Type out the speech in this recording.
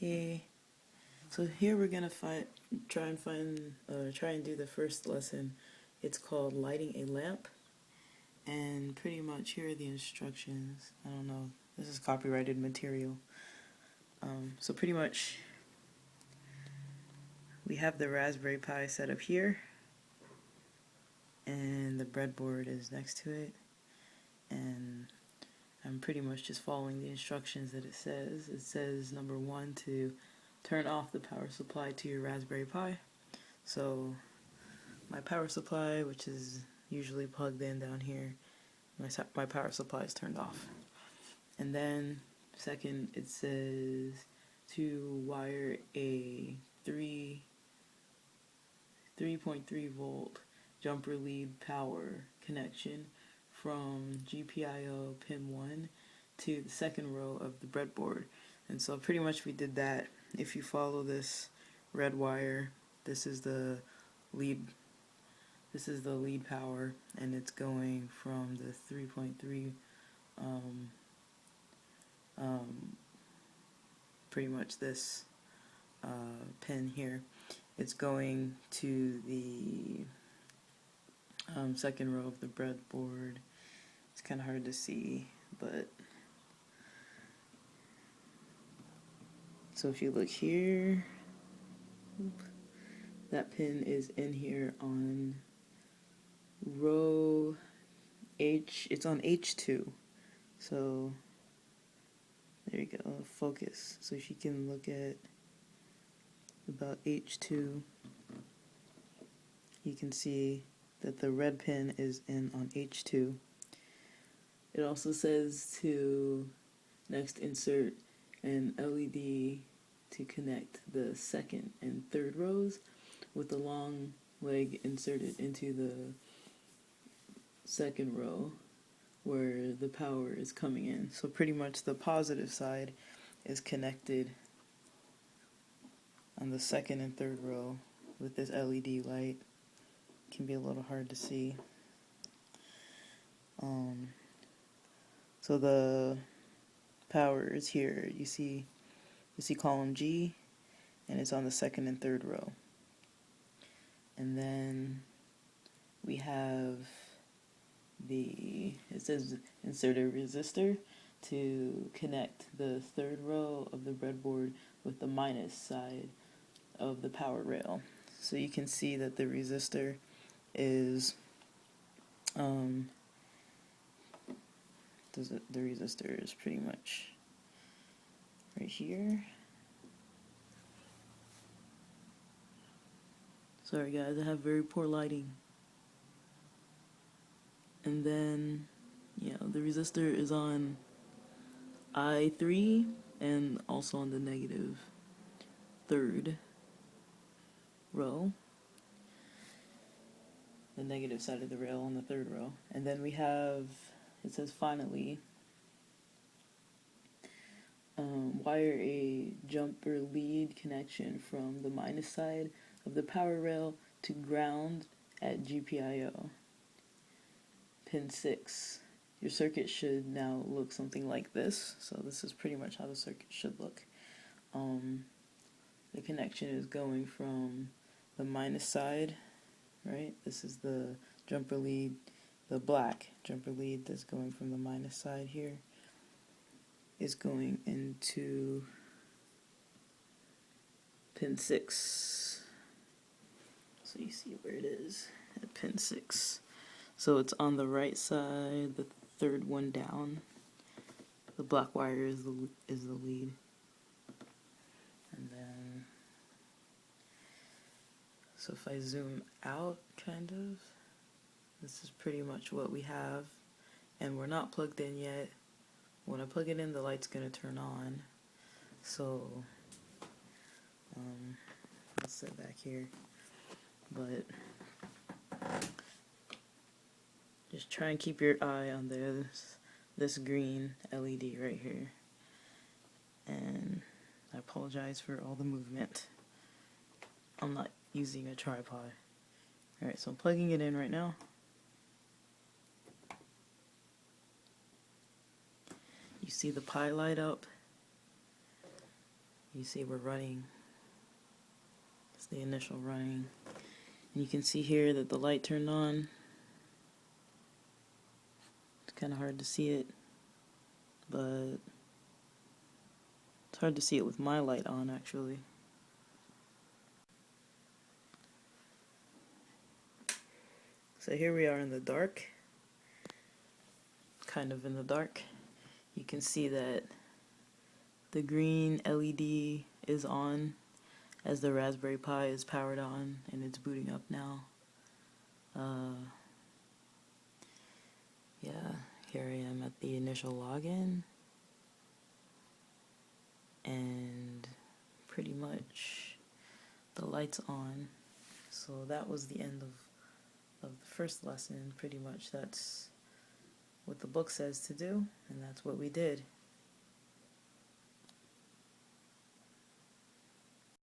Okay, so here we're gonna try and do the first lesson. It's called lighting a lamp, and pretty much here are the instructions. I don't know, this is copyrighted material. So pretty much we have the Raspberry Pi set up here, and the breadboard is next to it, and I'm pretty much just following the instructions that it says. It says number 1 to turn off the power supply to your Raspberry Pi. So my power supply, which is usually plugged in down here, my power supply is turned off. And then second, it says to wire a 3.3 volt jumper lead power connection from GPIO pin 1 to the second row of the breadboard. And so pretty much we did that. If you follow this red wire, this is the lead power, and it's going from the 3.3 pretty much this pin here. It's going to the second row of the breadboard. It's kind of hard to see, but so if you look here, that pin is in here on row H. It's on H2. So there you go, focus. So if you can look at about H2, you can see that the red pin is in on H2. It also says to next insert an LED to connect the second and third rows with the long leg inserted into the second row where the power is coming in. So pretty much the positive side is connected on the second and third row with this LED light. It can be a little hard to see. So the power is here. You see column G, and it's on the second and third row. And then we have it says insert a resistor to connect the third row of the breadboard with the minus side of the power rail. So you can see that the resistor is the resistor is pretty much right here. Sorry guys, I have very poor lighting. And then, the resistor is on I3 and also on the negative third row. The negative side of the rail on the third row. And then we have, it says finally, wire a jumper lead connection from the minus side of the power rail to ground at GPIO. Pin 6. Your circuit should now look something like this. So this is pretty much how the circuit should look. The connection is going from the minus side, right? This is the jumper lead, the black jumper lead that's going from the minus side here is going into pin 6. So you see where it is at pin 6. So it's on the right side, the third one down. The black wire is the lead. And then, so if I zoom out, kind of, this is pretty much what we have. And we're not plugged in yet. When I plug it in, the light's gonna turn on. So, I'll sit back here. But just try and keep your eye on this green LED right here. And I apologize for all the movement. I'm not using a tripod. Alright, so I'm plugging it in right now. You see the Pi light up. You see we're running. It's the initial running. And you can see here that the light turned on. It's kind of hard to see it, but it's hard to see it with my light on, actually. So here we are in the dark, kind of in the dark. You can see that the green LED is on as the Raspberry Pi is powered on and it's booting up now. Yeah, here I am at the initial login, and pretty much the light's on. So that was the end of the first lesson. Pretty much that's what the book says to do, and that's what we did.